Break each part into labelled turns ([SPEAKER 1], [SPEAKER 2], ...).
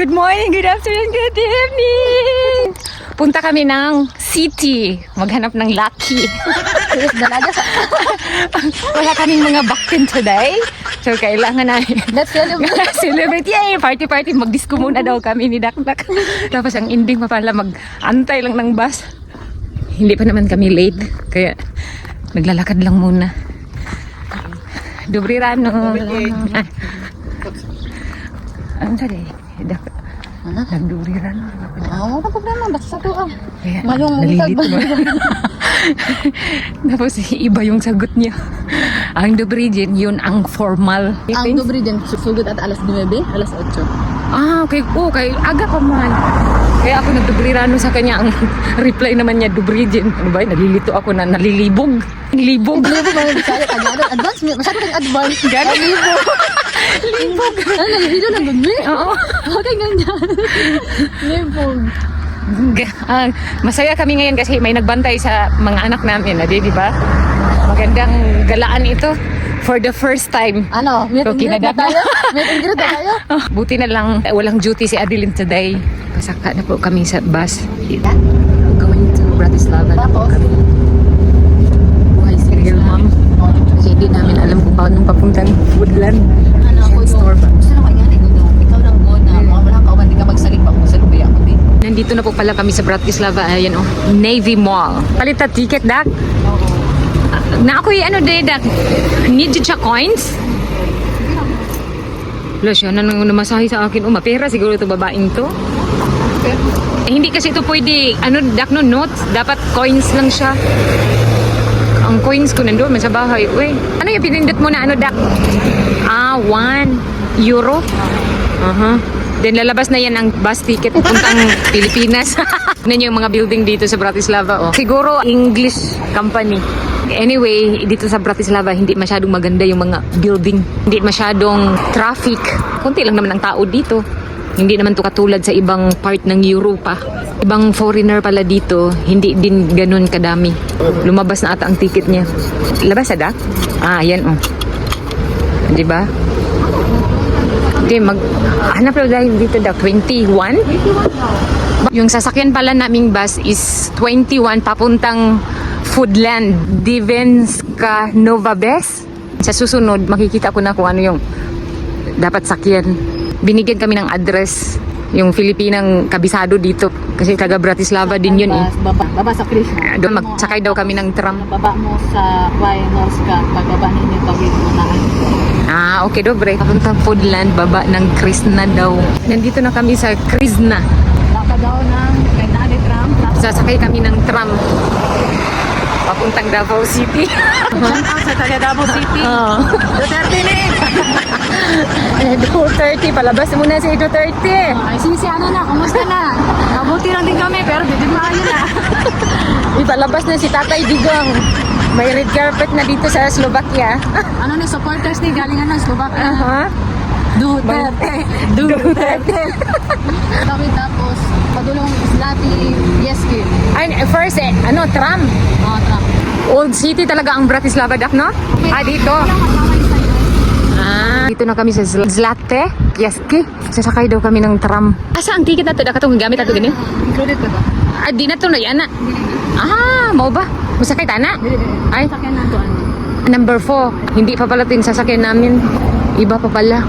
[SPEAKER 1] Good morning, good afternoon, good evening! Punta kami ng city. Maghanap ng lucky. Wala kaming mga baktin today. So, kailangan na
[SPEAKER 2] Let's celebrate.
[SPEAKER 1] celebrate. Yay! Party. Mag-disco muna daw kami ni Dakdak. Tapos ang ending pa pala mag-antay lang ng bus. Hindi pa naman kami late. Kaya naglalakad lang muna. Dobry rano. Ano tadi? Nagduri rano.
[SPEAKER 2] Oo, wala problema. Basta to ah.
[SPEAKER 1] Kaya,
[SPEAKER 2] Mayong
[SPEAKER 1] nalilito ba? Tapos iba yung sagot niya. Ang Dobrijin, yun ang formal.
[SPEAKER 2] Ang dobre dyan, sugod at alas 9, alas 8.
[SPEAKER 1] Ah, okay. Oh, kay aga pa man. Kaya ako nagdubrirano sa kanya. Ang reply naman niya, Dobrijin. Ano ba? Nalilito ako na nalilibog. Libog.
[SPEAKER 2] Hindi mo ba bisaya kanya? Advance, masyado kang advance.
[SPEAKER 1] Gano'n?
[SPEAKER 2] Libog.
[SPEAKER 1] Libog.
[SPEAKER 2] Ano, nalilito na gud mi?
[SPEAKER 1] Oo.
[SPEAKER 2] Okay, ganyan. Libog.
[SPEAKER 1] Masaya kami ngayon kasi may nagbantay sa mga anak namin. Di ba? Magandang galaan ito. For the first time.
[SPEAKER 2] Ano, meet and greet na tayo? Meet and greet na tayo?
[SPEAKER 1] Buti na lang walang duty si Adeline today. Pasaka na po kami sa bus. Going to Bratislava na po kami. Buhay serial mom. Kasi hindi namin alam kung paano papuntang Woodland.
[SPEAKER 2] Ano ako
[SPEAKER 1] Store ba?
[SPEAKER 2] Gusto na kanya, ikaw lang mo na wala ka man, di ka magsalit pa kung sa lubi ako din.
[SPEAKER 1] Nandito na po pala kami sa Bratislava. Ayan oh, Navy Mall. Palita ticket, Dak? Na ako'y ano Dak? Need siya coins? Wala siya na nang namasahe sa akin. Mapera siguro ito babaeng to. Hindi kasi ito pwede, Dak no notes. Dapat coins lang siya. Ang coins ko nandoon sa bahay. Uy, ano yung pinindot mo na Dak? 1 euro. Then lalabas na yan ang bus ticket puntang Pilipinas. Yan yung mga building dito sa Bratislava. Siguro English company. Anyway, dito sa Bratislava, hindi masyadong maganda yung mga building. Hindi masyadong traffic. Kunti lang naman ang tao dito. Hindi naman to katulad sa ibang part ng Europa. Ibang foreigner pala dito, hindi din ganun kadami. Lumabas na ata ang ticket niya. Labas na, Dak? Yan oh. Diba? Okay, hanap lang dahil dito, Dak. 21? Yung sasakyan pala naming bus is 21 papuntang Foodland, Divenska Nova Bes. Sa susunod, makikita ko na kung ano yung dapat sakyan. Binigyan kami ng address, yung Filipinang kabisado dito. Kasi taga Bratislava din yun eh.
[SPEAKER 2] Baba sa Krishna.
[SPEAKER 1] Doon magsakay daw kami ng tram.
[SPEAKER 2] Baba mo sa Norska, pagbaba ninyo tawid mo na.
[SPEAKER 1] Okay, dobre. Papuntang Foodland, baba ng Krishna daw. Nandito na kami sa Krishna.
[SPEAKER 2] Baka daw ng Kainade tram.
[SPEAKER 1] Sasakay kami ng tram. Papuntang Davao City.
[SPEAKER 2] Sa taga Davao City. Duterte na eh.
[SPEAKER 1] Duterte. Palabas muna si Duterte.
[SPEAKER 2] Ay, sisi ano na, kumusta na? Mabuti lang din kami, pero di maayo na.
[SPEAKER 1] Ipalabas na si Tatay Digong. May red carpet na dito sa Slovakia.
[SPEAKER 2] Ano na, supporters ni galingan ng Slovakia. Duterte. Kami tapos, padulong Islati, Yeski.
[SPEAKER 1] Ay, first tram.
[SPEAKER 2] Tram.
[SPEAKER 1] Old city talaga ang Bratislava, Dak, no? Dito. Dito na kami sa Zlate, Yeski. Sasakay daw kami ng tram. Asa ang ticket na to? Dak, itong gamit nato gini?
[SPEAKER 2] Included ba ba?
[SPEAKER 1] Di na to na yan na. Mau ba? Masakay tana? Ay,
[SPEAKER 2] Sakyan na to ano?
[SPEAKER 1] number 4. Hindi pa pala ito yung sasakyan namin. Iba pa pala.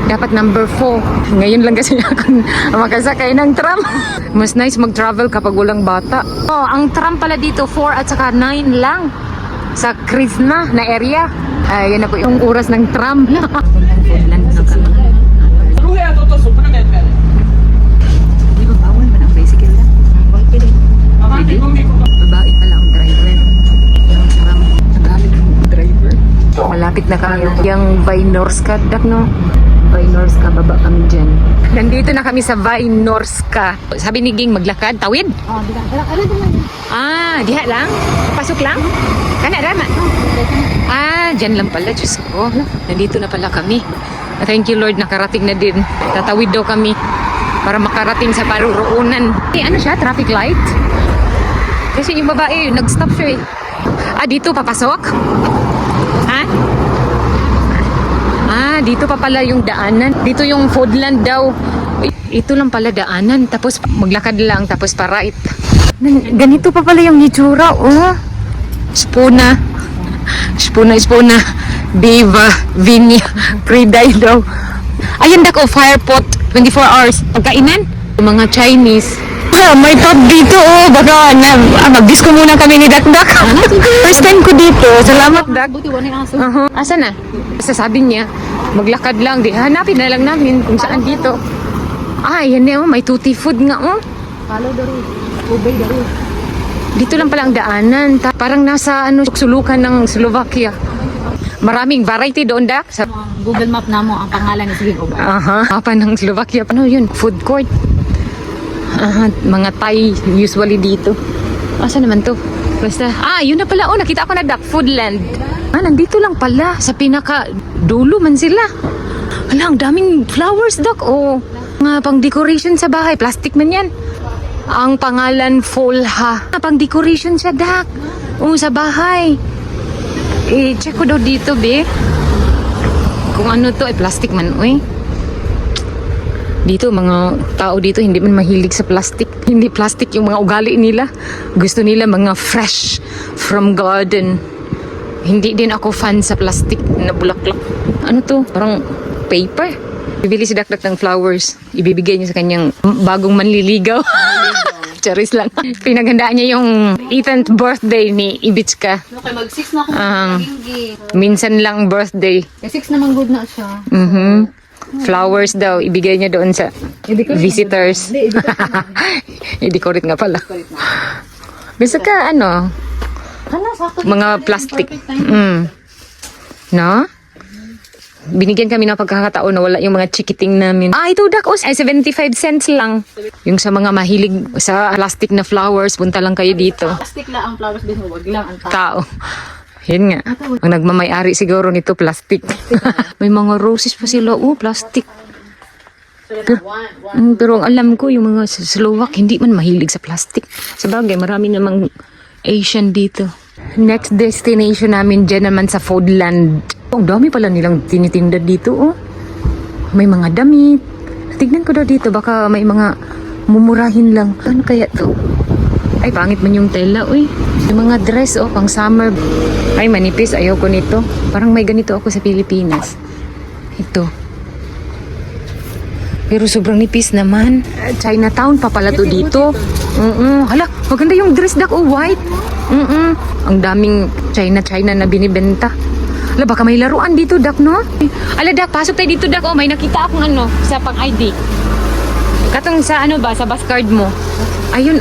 [SPEAKER 1] Dapat number 4. Ngayon lang kasi ako makasakay ng tram. Mas nice mag-travel kapag walang bata. Ang tram pala dito 4 at saka 9 lang. Sa Krishna na area. Yan na po yung oras ng tram. Di ba bawal man ang bicycle lang? Pwede. Babae pala ang driver. Yung tram. Nagamit ang driver. Malapit na kami yung Vynorska, Dak, no? Vynorska, baba kami dyan. Nandito na kami sa Vynorska. Sabi ni Ging, maglakad, tawid?
[SPEAKER 2] Di ba?
[SPEAKER 1] Diha lang? Pasok lang? Kana, rama? Dyan lang pala, Diyos ko. Nandito na pala kami. Thank you, Lord, nakarating na din. Tatawid daw kami para makarating sa paruroonan. Ano siya, traffic light? Kasi yung babae, nag-stop siya eh. Dito papasok? Dito pa pala yung daanan. Dito yung Foodland daw. Ito lang pala daanan. Tapos maglakad lang. Tapos pa right. Ganito pa pala yung itsura. Oh. Spuna. Diva. Vinya. Priday daw. Ayan dak, fire pot. 24 hours. Pagkainan. Mga Chinese. May pot dito, baka mag-disco muna kami ni Dakdak. First time ko dito. Salamat, Dak.
[SPEAKER 2] Buti wala yung aso.
[SPEAKER 1] Asa na? Sasabi niya, maglakad lang. Hanapin na lang namin kung saan dito. Yan na, may tutti food nga,
[SPEAKER 2] Follow the road. Obey the road.
[SPEAKER 1] Dito lang pala ang daanan. Parang nasa sulukan ng Slovakia. Maraming variety doon, Dak. Sa
[SPEAKER 2] Google Map na mo ang pangalan ni sige Obey.
[SPEAKER 1] mapa ng Slovakia. Ano yun? Food court. Mga Thai usually dito. Asa naman to? Basta, yun na pala. Nakita ko na Dak. Foodland. Nandito lang pala. Sa pinaka dulo man sila. Ang daming flowers, Dak. Mga pang decoration sa bahay. Plastic man yan. Ang pangalan Folha. Pang decoration siya, Dak. Sa bahay. Check ko daw dito, be. Kung ano to, plastic man, Dito, mga tao dito, hindi man mahilig sa plastic. Hindi plastic yung mga ugali nila. Gusto nila mga fresh from garden. Hindi din ako fan sa plastic na bulaklak. Ano to? Parang paper. Bibili si Dakdak ng flowers. Ibibigay niya sa kanyang bagong manliligaw. Charis lang. Pinaghandaan niya yung 8th birthday ni Ibitska.
[SPEAKER 2] Okay, mag-6 na ako.
[SPEAKER 1] Minsan lang birthday.
[SPEAKER 2] 6 naman good na siya.
[SPEAKER 1] Flowers daw, ibigay niya doon sa visitors. I-decorate nga pala. Bisa ka, mga plastic. No? Binigyan kami ng pagkakataon na wala yung mga chikiting namin. Ito Dak, 75 cents lang. Yung sa mga mahilig sa plastic na flowers, punta lang kayo dito.
[SPEAKER 2] Plastic lang ang flowers din, wag lang ang
[SPEAKER 1] Tao. Yun nga. Ang nagmamayari siguro nito, plastic. May mga roses pa sila. Plastic. Pero ang alam ko, yung mga Slovak, hindi man mahilig sa plastic. Sabagay, marami namang Asian dito. Next destination namin dyan naman sa Foodland. Ang dami pala nilang tinitinda dito, May mga damit. Tignan ko daw dito, baka may mga mumurahin lang. Ano kaya to? Ay, pangit man yung tela, Yung mga dress, pang summer. Ay, manipis. Ayoko nito. Parang may ganito ako sa Pilipinas. Ito. Pero sobrang nipis naman. Chinatown pa pala to dito. Hala, maganda yung dress, Dak. White. Ang daming China na binibenta. Hala, baka may laruan dito, Dak, no? Ala, Dak, pasok tayo dito, Dak. May nakita akong sa pang-ID. Katong sa sa bus card mo. Ayun,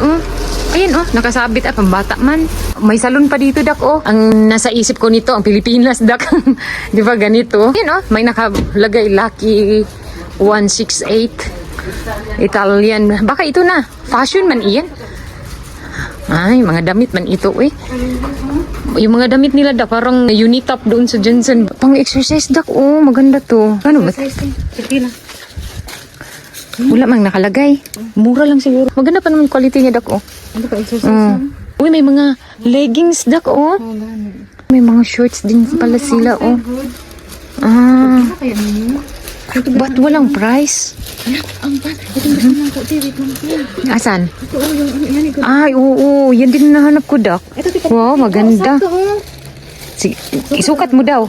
[SPEAKER 1] Ayan, nakasabit pambata man. May salon pa dito, Dak, Ang nasa isip ko nito, ang Pilipinas, Dak. Di ba ganito? Ayan, may nakalagay, Lucky 168. Italian. Baka ito na. Fashion man iyan. Ay, mga damit man ito, Yung mga damit nila, Dak, parang unitop doon sa Johnson. Pang-exercise, Dak, maganda to. Ano ba?
[SPEAKER 2] Sige na.
[SPEAKER 1] Wala mang nakalagay. Mura lang siguro. Maganda pa naman quality niya, Dak,
[SPEAKER 2] Ano ka exercise?
[SPEAKER 1] May mga leggings, Dak, May mga shorts din pala sila,
[SPEAKER 2] Kaya ninyo?
[SPEAKER 1] Ba't walang price? Asan? Ay, oo. Yan din nahanap ko, Dak. Wow, maganda. Sige, isukat mo daw.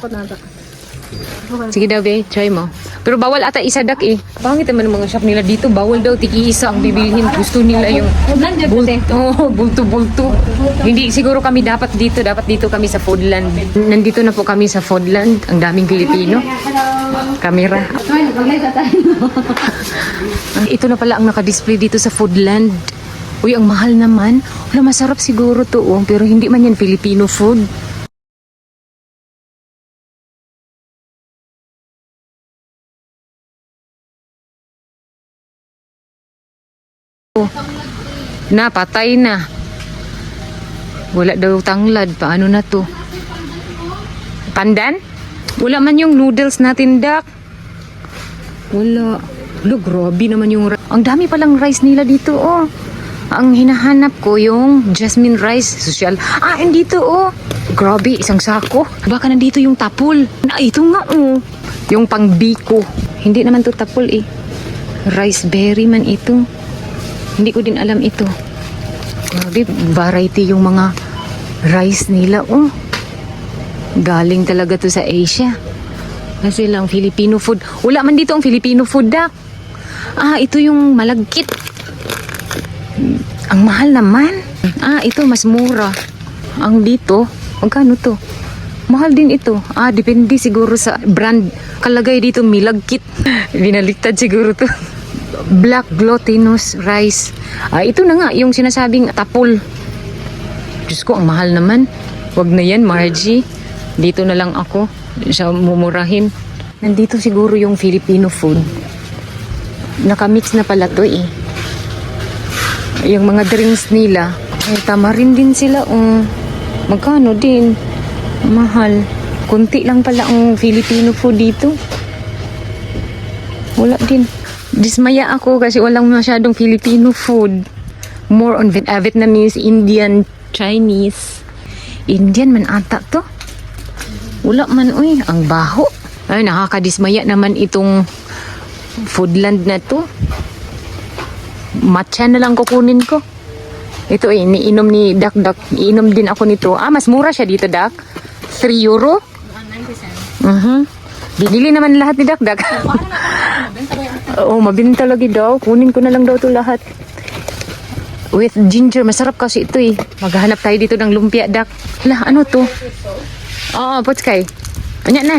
[SPEAKER 1] Sige daw, be. Try mo. Pero bawal ata isa, Dak, Pangit naman ang mga shop nila dito. Bawal daw, tiki-isa ang bibilihin. Gusto nila yung bulto-bulto. Hindi, siguro kami dapat dito. Dapat dito kami sa Foodland. Nandito na po kami sa Foodland. Ang daming Pilipino. Kamera. Ito na pala ang nakadisplay dito sa Foodland. Ang mahal naman. Masarap siguro to, pero hindi man yan Filipino food. Patay na. Wala daw tanglad. Paano na to? Pandan? Wala man yung noodles natin, Dak. Wala. Grabe naman yung rice. Ang dami palang rice nila dito, Ang hinahanap ko yung jasmine rice. Social. Andito, Grabe, isang sako. Baka nandito yung tapol. Ito nga, Yung pang biko. Hindi naman to tapol eh. Rice berry man ito. Hindi ko din alam ito. Grabe, variety yung mga rice nila. Oh. Galing talaga to sa Asia. Kasi lang Filipino food. Wala man dito ang Filipino food, dak. Ah, ito yung malagkit. Ang mahal naman. Ah, ito mas mura. Ang dito, magkano to? Mahal din ito. Ah, depende siguro sa brand. Kalagay dito milagkit. Binaliktad siguro to. Black glutinous rice. Ah, ito na nga, yung sinasabing tapol. Diyos ko, ang mahal naman. Wag na yan, Margie. Dito na lang ako. Siya mumurahin. Nandito siguro yung Filipino food. Nakamix na pala to eh. Yung mga drinks nila, ay tamarin din sila. Magkano din? Mahal. Kunti lang pala ang Filipino food dito. Wala din. Dismaya ako kasi walang masyadong Filipino food. More on Vietnamese, Indian, Chinese. Indian man ata to. Wala man, uy. Ang baho. Ay, nakakadismaya naman itong foodland na to. Matcha na lang kukunin ko. Ito eh, iniinom ni Dak. Iinom din ako nito. Ah, mas mura siya dito, Dak. 3 euro? 9%. Binili naman lahat ni Dak. Oo, mabinta lagi daw. Kunin ko na lang daw ito lahat. With ginger. Masarap kasi ito eh. Maghahanap tayo dito ng lumpia, Dak. Lah, ano to? Oo, potskay. Anya na.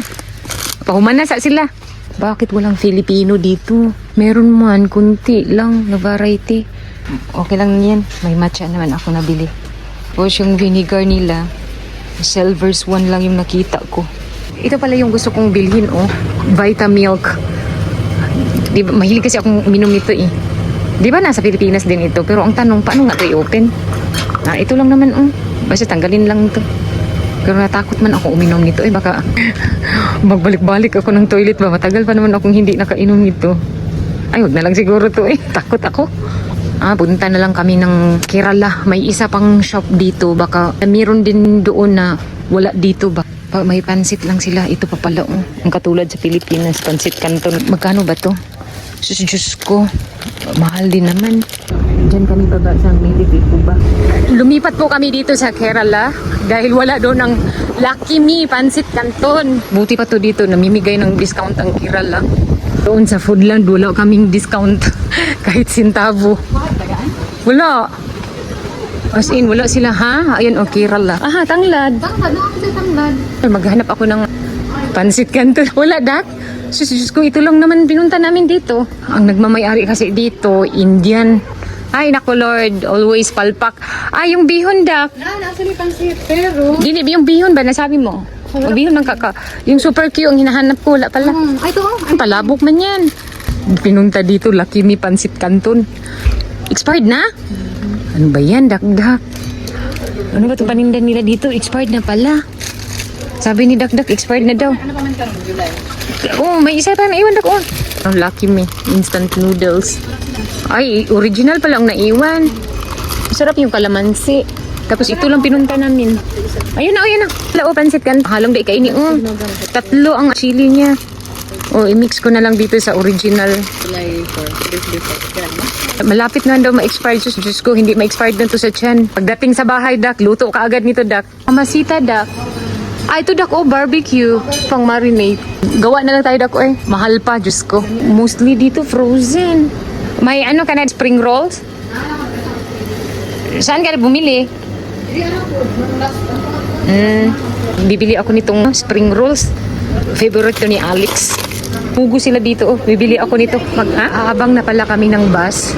[SPEAKER 1] Pahuman na sa sila. Bakit walang Filipino dito? Meron man, kunti lang na variety. Okay lang yan. May matcha naman ako nabili. Tapos yung vinegar nila, Silver's one lang yung nakita ko. Ito pala yung gusto kong bilhin, oh. Vitamilk. Diba, mahilig kasi akong uminom nito eh. Di ba nasa Pilipinas din ito? Pero ang tanong, paano nga ito i-open? Ah, ito lang naman, oh. Basta tanggalin lang ito. Pero natakot man ako uminom nito. Eh, baka magbalik-balik ako ng toilet ba? Matagal pa naman akong hindi nakainom nito. Ay, huwag na lang siguro to eh. Takot ako. Ah, punta na lang kami ng Kerala. May isa pang shop dito. Baka meron din doon na wala dito ba? May pansit lang sila. Ito pa pala, oh. Ang katulad sa Pilipinas, pansit canton. Magkano ba to? Diyos ko. Mahal din naman. Diyan kami baba sa Milipit po ba? Lumipat po kami dito sa Kerala dahil wala doon ang Lucky Me Pansit Canton. Buti pa to dito, namimigay ng discount ang Kerala. Doon sa Foodland, wala kaming discount kahit sintavo. Wala. As in, wala sila ha? Ayan o, Kerala. Aha, tanglad. Tanglad. Maghanap ako ng Pansit Canton. Wala, Dak. Sus ko, ito lang naman pinunta namin dito. Ang nagmamayari kasi dito, Indian. Ay, naku Lord, always palpak. Ay, yung bihon, Dak.
[SPEAKER 2] Nasa may pansit, pero...
[SPEAKER 1] Dili, yung bihon ba, nasabi mo? O bihon ng kaka. Yung super Q, ang hinahanap ko, wala pala.
[SPEAKER 2] Ay, ito.
[SPEAKER 1] Ang palabok man yan. Pinunta dito, Lucky Me Pansit Canton. Expired na? Ano ba yan, Dak? Ano ba itong paninda nila dito? Expired na pala. Sabi ni Dak, expired na daw.
[SPEAKER 2] Ano pa man ka July?
[SPEAKER 1] Oh, may isa pa naiwan, Dak. Oh, Lucky Me. Instant noodles. Ay, original pala ang naiwan. Sarap yung kalamansi. Tapos ito lang pinunta namin. Ayun na, ayun na. Wala, pansit kan. Halong da ikaini. Oh, 3 ang chili niya. Oh, i-mix ko na lang dito sa original.
[SPEAKER 2] July 4.
[SPEAKER 1] Malapit na daw ma-expired. Diyos ko, hindi ma-expired na to sa tiyan. Pagdating sa bahay, Dak, luto ka agad nito, Dak. Amasita, Dak. Ah, ito, Dak, oh, barbecue. Pang marinate. Gawa na lang tayo, Dak, eh. Mahal pa, Diyos ko. Mostly dito, frozen. May ano ka na, spring rolls? Saan ka na bumili? Bibili ako nitong spring rolls. Favorite to ni Alex. Pugo sila dito, oh. Bibili ako nito. Mag-aabang na pala kami ng bus.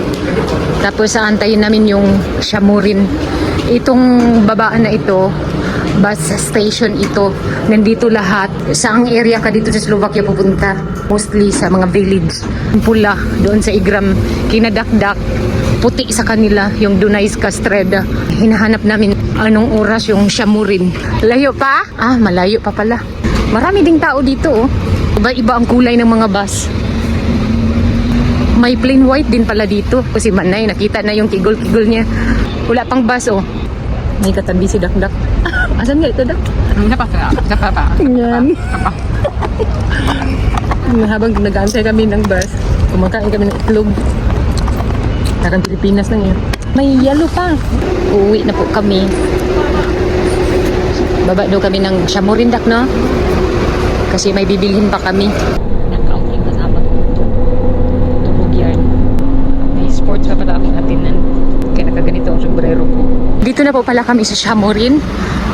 [SPEAKER 1] Tapos aantayin namin yung Shamurin. Itong babaan na ito, bus station ito. Nandito lahat. Saang area ka dito sa Slovakia pupunta? Mostly sa mga village. Pula, doon sa Igram. Kinadakdak. Puti sa kanila, yung Dunay's Castreda. Hinahanap namin anong oras yung Shamurin. Layo pa? Ah, malayo pa pala. Marami ding tao dito, oh. Iba-iba ang kulay ng mga bus. May plain white din pala dito. Kasi Manay, nakita na yung kigol-kigol niya. Wala pang bus, oh. May katabi si Dakdak. Asan nga ito, Dak?
[SPEAKER 2] Isa pa.
[SPEAKER 1] Yan. Habang nag-aantay kami ng bus, kumakain kami ng itlog. Parang Pilipinas lang yun. May yellow pa. Uuwi na po kami. Baba daw kami ng Shamorindak, no? Kasi may bibilhin pa kami. Nakaunting kasama. Tubog yan. May sports pa pala akong atinan. Kaya nakaganito ang sombrero ko. Dito na po pala kami sa Shamorin.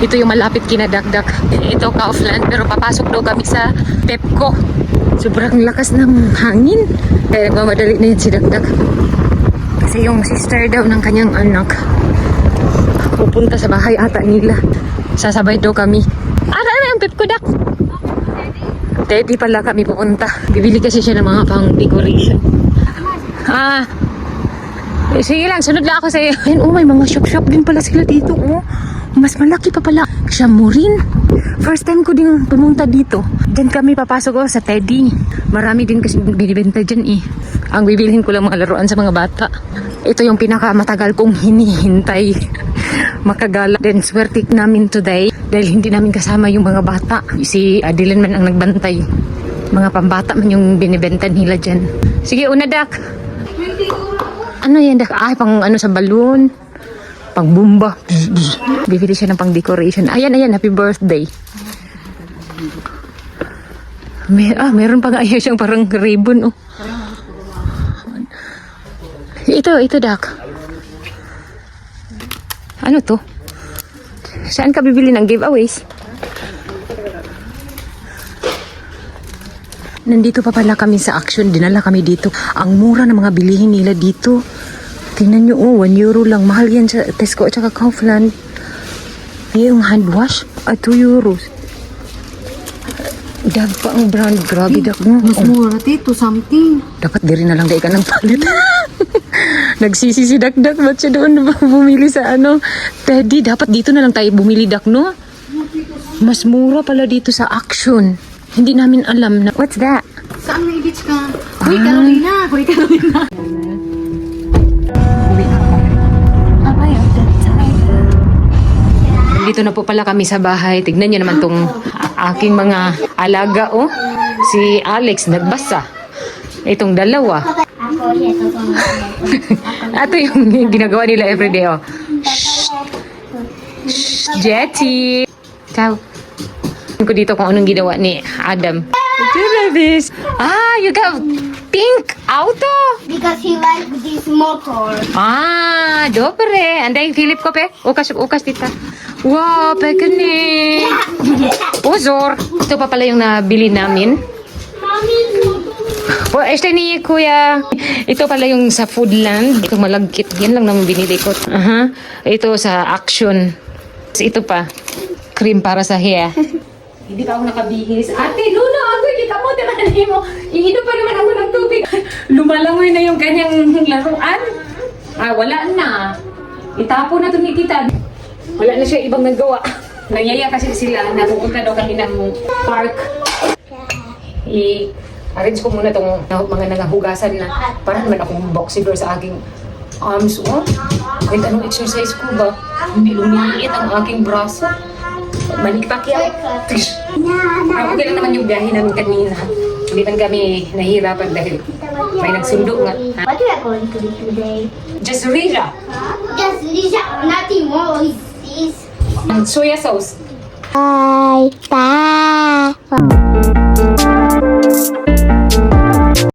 [SPEAKER 1] Ito yung malapit kina Dakdak. Ito Kaufland. Pero papasok daw kami sa Pepco. Sobrang lakas ng hangin. Kaya nagmamadali na yun si Dakdak. Kasi yung sister daw ng kanyang anak pupunta sa bahay ata nila. Sasabay daw kami. Ano yung Pepco, Dak? Teddy pala kami pupunta. Bibili kasi siya ng mga pang-decoration. Sige lang, sunod lang ako sa iyo. Ayan, oh, may mga shop-shop din pala sila dito, oh. Mas malaki pa pala. Shamorin. First time ko din pumunta dito. Diyan kami papasok ko sa Teddy. Marami din kasi binibenta dyan eh. Ang bibilhin ko lang mga laruan sa mga bata. Ito yung pinakamatagal kong hinihintay. Makagala din swerte namin today dahil hindi namin kasama yung mga bata. Si Adeline man ang nagbantay. Mga pambata man yung binibenta nila dyan. Sige, una Dak. Ano yan Dak? Ay, pang ano sa balloon. Pang bumba. Bibili siya ng pang decoration. Ayan, happy birthday. Meron pa nga siyang parang ribbon, oh. Ito, Dak. Ano to? Saan ka bibili ng giveaways? Nandito pa pala kami sa Action. Dinala kami dito. Ang mura ng mga bilihin nila dito. Tingnan nyo, oh, 1 euro lang. Mahal yan sa Tesco at saka Kaufland. Yung hand wash, 2 euros. Dag pa ang brand. Grabe, Dak mo.
[SPEAKER 2] Mas mura, tito, something.
[SPEAKER 1] Dapat diri na lang dahil ka ng palit. Nagsisi si Dakdak. Ba't siya doon bumili sa Teddy, dapat dito na lang tayo bumili, Dak, no? Mas mura pala dito sa Action. Hindi namin alam na. What's that?
[SPEAKER 2] Saan may beach ka? Huy, Carolina! Huy, Carolina!
[SPEAKER 1] Dito na po pala kami sa bahay. Tignan niyo naman tong aking mga alaga, oh. Si Alex nagbasa. Itong dalawa. Ito yung ginagawa nila everyday, oh. Shh. Shh, Jetty. Ciao. Ko dito kung anong ginawa ni Adam. This. You got pink auto.
[SPEAKER 3] Because he likes this motor.
[SPEAKER 1] Dobre. Anday, Philip ko pe. Ukas tita. Wow, pekene. Uzor. Ito pa pala yung nabili namin. Este ni Kuya. Ito pala yung sa Foodland. Ito malagkit. Yan lang naman binili ko. Ito sa Action. Ito pa. Cream para sa hair. Hindi pa ako nakabihis. Ate, Luna, kita mo, tinanin mo. Iinom pa naman ako ng tubig. Lumalangoy na yung kanyang laruan. Wala na. Itapo na ito ni tita. Wala na siya ibang nagawa. Nagyaya kasi sila na pupunta daw kami ng park. I-arrange ko muna itong mga nangahugasan na para naman akong boxer sa aking arms. Kahit anong exercise ko ba, hindi lumiliit ang aking braso. Malikpak yan. Okay lang naman yung biyahe namin kanina. Hindi man kami nahihirapan dahil may nagsundo nga.
[SPEAKER 3] What we are going to do today?
[SPEAKER 1] Just Rija.
[SPEAKER 3] Just Lisa, nothing more. Is
[SPEAKER 1] And soya sauce.
[SPEAKER 3] bye. Bye.